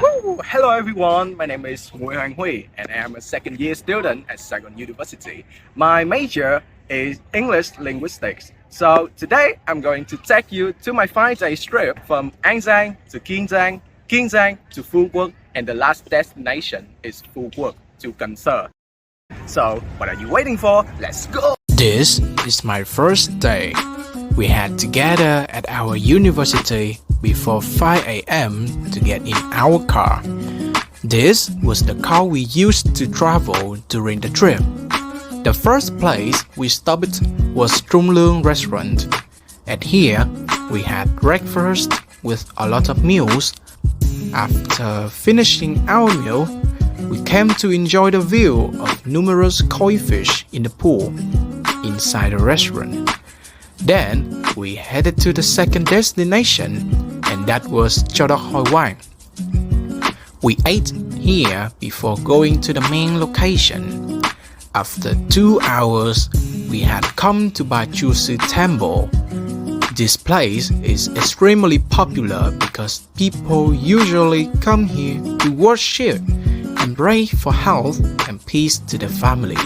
Woo! Hello everyone, my name is Nguyen Hoang Huy and I am a second year student at Saigon University. My major is English Linguistics. So today I'm going to take you to my 5 day trip from An Giang to Kiên Giang to Phu Quoc, and the last destination is Phu Quoc to Cần Thơ. So what are you waiting for? Let's go! This is my first day. We had to gather at our university before 5 a.m. to get in our car. This was the car we used to travel during the trip. The first place we stopped was Trung Lương restaurant. At here, we had breakfast with a lot of meals. After finishing our meal, we came to enjoy the view of numerous koi fish in the pool inside the restaurant. Then we headed to the second destination, and that was Cho Đốc Hoi Quang. We ate here before going to the main location. After 2 hours, we had come to Ba Chu Sư Temple. This place is extremely popular because people usually come here to worship and pray for health and peace to the family.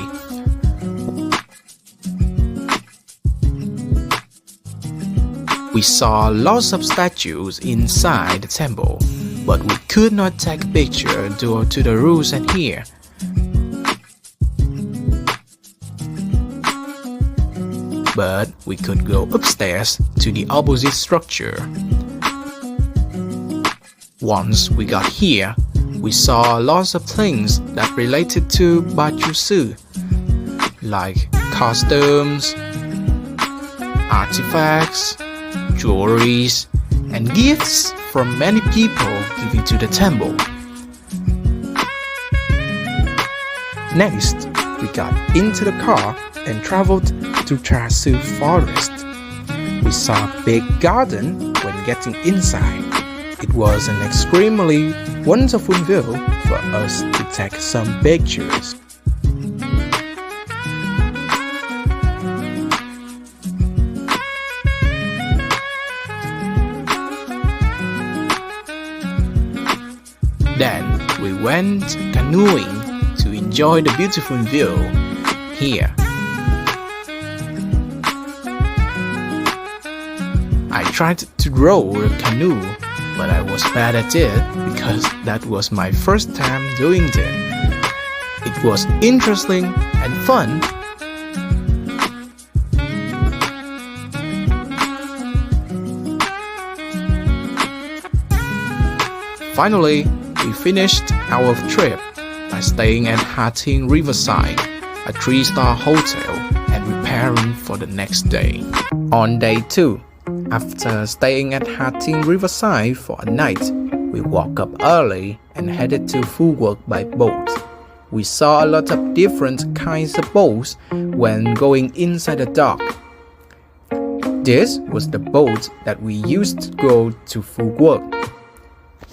We saw lots of statues inside the temple, but we could not take a picture due to the rules here. But we could go upstairs to the opposite structure. Once we got here, we saw lots of things that related to Ba Chu Sư, like costumes, artifacts, jewelries, and gifts from many people giving to the temple. Next, we got into the car and traveled to Cha Sư Forest. We saw a big garden when getting inside. It was an extremely wonderful view for us to take some pictures. Then we went canoeing to enjoy the beautiful view here. I tried to row a canoe, but I was bad at it because that was my first time doing it. It was interesting and fun. Finally, we finished our trip by staying at Ha Tinh Riverside, a 3-star hotel, and preparing for the next day. On day 2, after staying at Ha Tinh Riverside for a night, we woke up early and headed to Phu Quoc by boat. We saw a lot of different kinds of boats when going inside the dock. This was the boat that we used to go to Phu Quoc.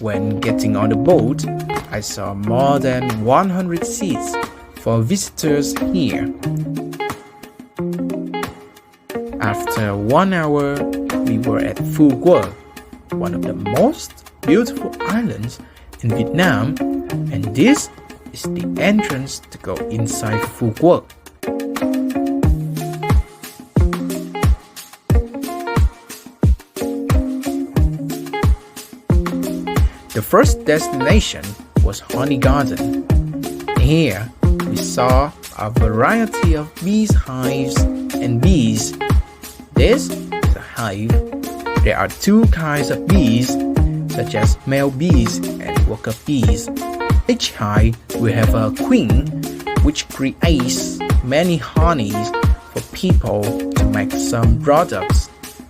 When getting on the boat, I saw more than 100 seats for visitors here. After 1 hour, we were at Phu Quoc, one of the most beautiful islands in Vietnam, and this is the entrance to go inside Phu Quoc. The first destination was Honey Garden. Here, we saw a variety of bees hives and bees. This is a hive. There are 2 kinds of bees, such as male bees and worker bees. Each hive will have a queen, which creates many honeys for people to make some products,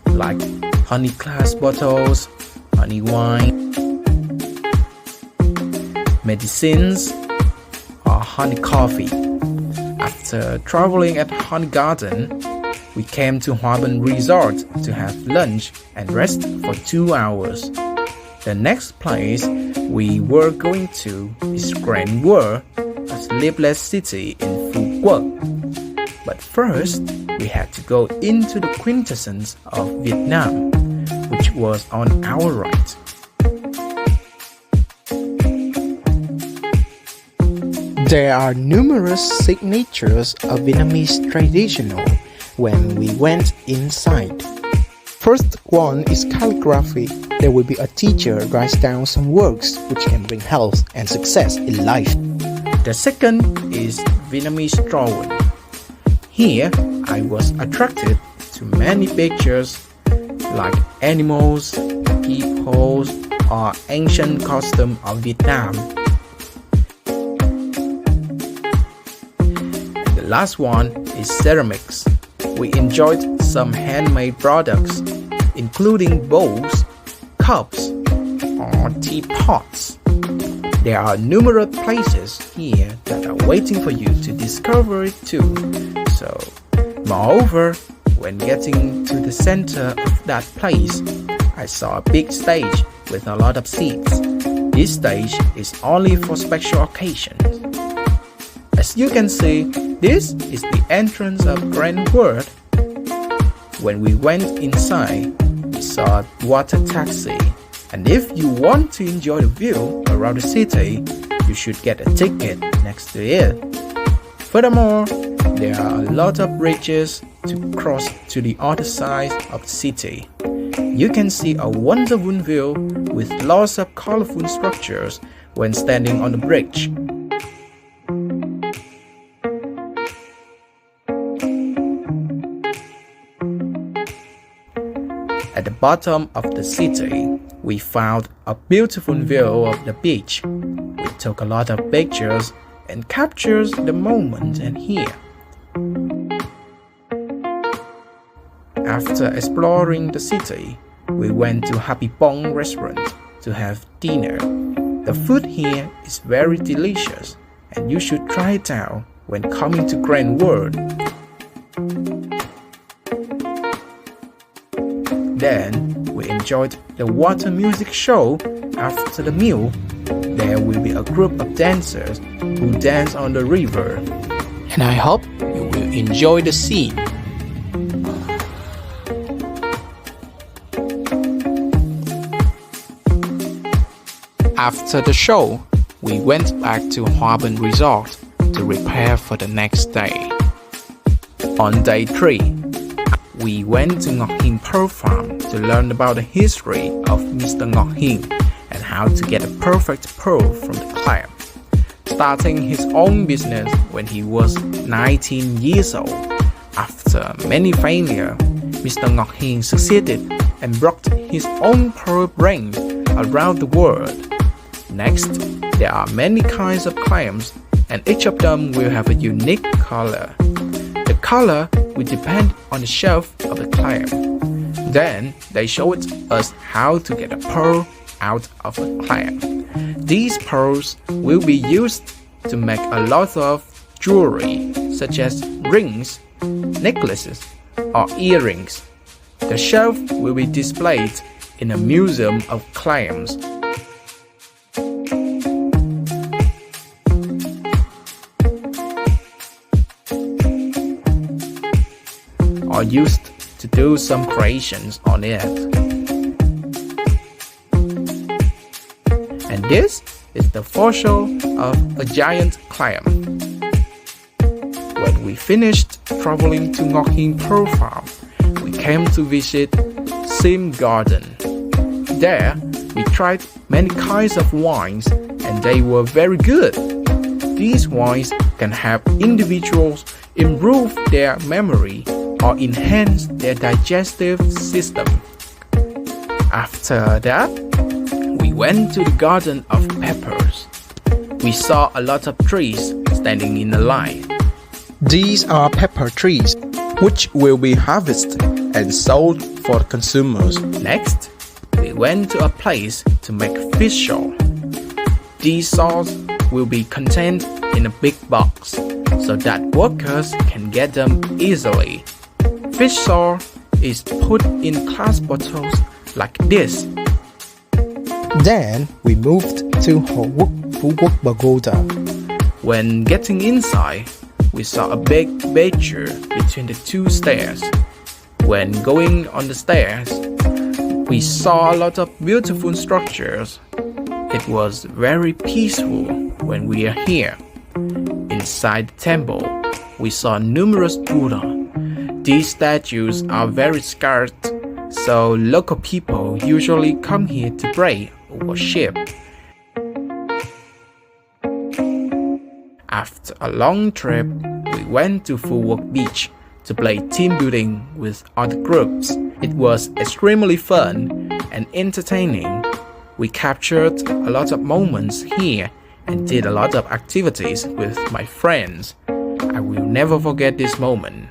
like honey glass bottles, honey wine, medicines, or honey coffee. After traveling at Honey Garden, we came to Hoa Binh Resort to have lunch and rest for 2 hours. The next place we were going to is Grand World, a sleepless city in Phu Quoc. But first, we had to go into the quintessence of Vietnam, which was on our right. There are numerous signatures of Vietnamese traditional when we went inside. First one is calligraphy. There will be a teacher writes down some works which can bring health and success in life. The second is Vietnamese drawing. Here, I was attracted to many pictures like animals, people, or ancient costume of Vietnam. And the last one is ceramics. We enjoyed some handmade products, including bowls, cups, or teapots. There are numerous places here that are waiting for you to discover it too. So, moreover, when getting to the center of that place, I saw a big stage with a lot of seats. This stage is only for special occasions. As you can see, this is the entrance of Grand World. When we went inside, we saw a water taxi. And if you want to enjoy the view around the city, you should get a ticket next to it. Furthermore, there are a lot of bridges to cross to the other side of the city. You can see a wonderful view with lots of colorful structures when standing on the bridge. At the bottom of the city, we found a beautiful view of the beach. We took a lot of pictures and captured the moment and here. After exploring the city, we went to Happy Bong restaurant to have dinner. The food here is very delicious and you should try it out when coming to Grand World. Then we enjoyed the water music show. After the meal, there will be a group of dancers who dance on the river. And I hope you will enjoy the scene. After the show, we went back to Hoa Binh Resort to prepare for the next day. On day 3, we went to Ngoc Hinh Pearl Farm to learn about the history of Mr. Ngoc Hinh and how to get a perfect pearl from the clam. Starting his own business when he was 19 years old. After many failures, Mr. Ngoc Hinh succeeded and brought his own pearl brand around the world. Next, there are many kinds of clams and each of them will have a unique color. The color will depend on the shell of the clam. Then they showed us how to get a pearl out of a clam. These pearls will be used to make a lot of jewelry such as rings, necklaces, or earrings. The shelf will be displayed in a museum of clams. Or used to do some creations on it. And this is the fossil of a giant clam. When we finished traveling to Ngoc Hinh Pearl Farm, we came to visit Sim Garden. There, we tried many kinds of wines and they were very good. These wines can help individuals improve their memory or enhance their digestive system. After that, we went to the garden of peppers. We saw a lot of trees standing in a line. These are pepper trees, which will be harvested and sold for consumers. Next, we went to a place to make fish sauce. These sauce will be contained in a big box so that workers can get them easily. Fish sauce is put in glass bottles like this. Then we moved to Ho Wook Phu Quoc Pagoda. When getting inside, we saw a big barrier between the two stairs. When going on the stairs, we saw a lot of beautiful structures. It was very peaceful when we are here. Inside the temple, we saw numerous Buddha. These statues are very scarce, so local people usually come here to pray or worship. After a long trip, we went to Phu Quoc Beach to play team building with other groups. It was extremely fun and entertaining. We captured a lot of moments here and did a lot of activities with my friends. I will never forget this moment.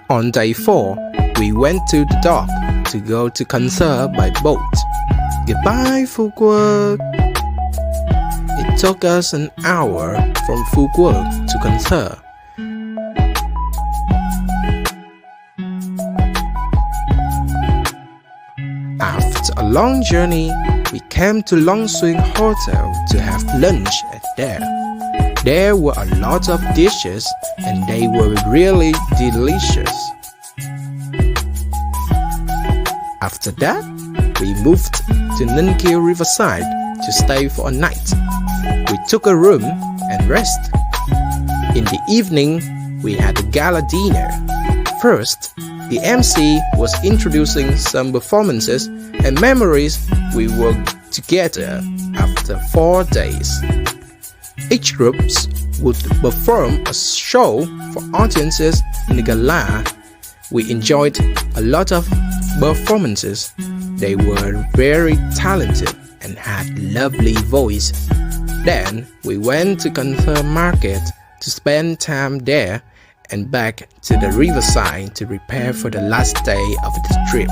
On day 4, we went to the dock to go to concert by boat. Goodbye, Phu Quoc. It took us an hour from Phu Quoc to concert. After a long journey, we came to Long Xuyên Hotel to have lunch at there. There were a lot of dishes and they were really delicious. After that, we moved to Ninh Kiều Riverside to stay for a night. We took a room and rest. In the evening, we had a gala dinner. First, the MC was introducing some performances and memories we worked together after 4 days. Each group would perform a show for audiences in the gala. We enjoyed a lot of performances. They were very talented and had lovely voice. Then we went to Confirm Market to spend time there and back to the riverside to prepare for the last day of the trip.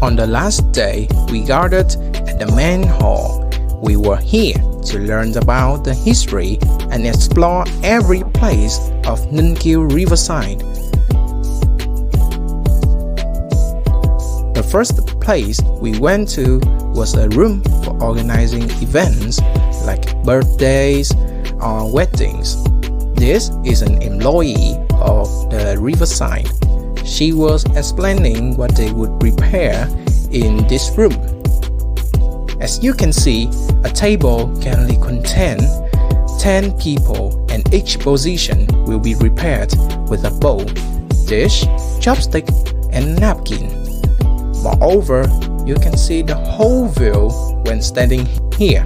On the last day, we gathered at the main hall. We were here to learn about the history and explore every place of Ninh Kiều Riverside. The first place we went to was a room for organizing events like birthdays or weddings. This is an employee of the Riverside. She was explaining what they would prepare in this room. As you can see, a table can only contain 10 people and each position will be prepared with a bowl, dish, chopstick and napkin. Moreover, you can see the whole view when standing here.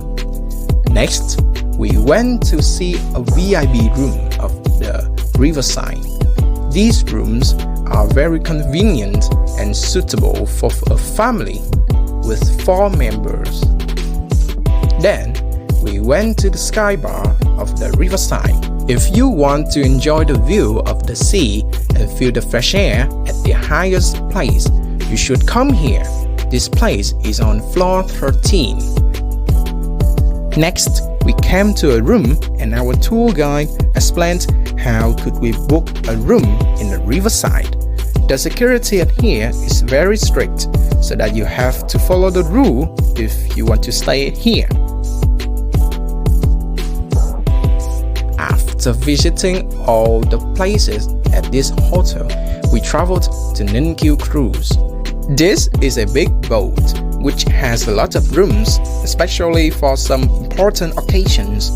Next, we went to see a VIP room of the Riverside. These rooms are very convenient and suitable for a family with 4 members. Then, we went to the sky bar of the Riverside. If you want to enjoy the view of the sea and feel the fresh air at the highest place, you should come here. This place is on floor 13. Next, we came to a room and our tour guide explained how could we book a room in the Riverside. The security at here is very strict, so that you have to follow the rule if you want to stay here. After visiting all the places at this hotel, we traveled to Ninh Kiều Cruise. This is a big boat which has a lot of rooms, especially for some important occasions.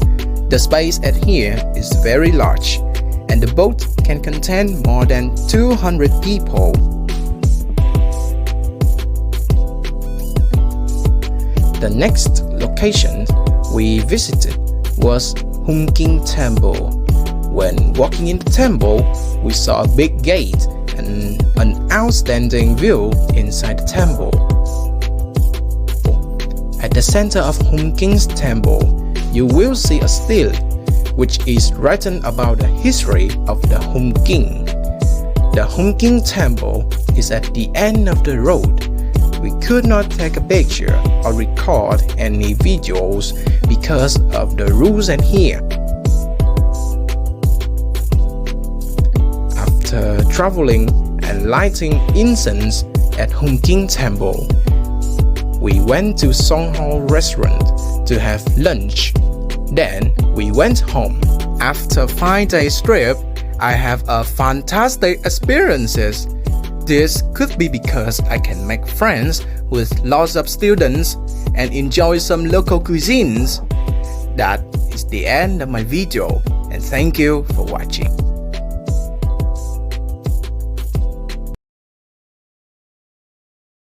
The space at here is very large, and the boat can contain more than 200 people. The next location we visited was Hung King Temple. When walking in the temple, we saw a big gate and an outstanding view inside the temple. At the center of Hung King's temple, you will see a stele which is written about the history of the Hung King. The Hung King temple is at the end of the road. We could not take a picture or record any videos because of the rules at here. After traveling and lighting incense at Hung King Temple, we went to Song Ho restaurant to have lunch. Then we went home. after 5 days trip, I have a fantastic experiences. This could be because I can make friends with lots of students and enjoy some local cuisines. That is the end of my video, and thank you for watching.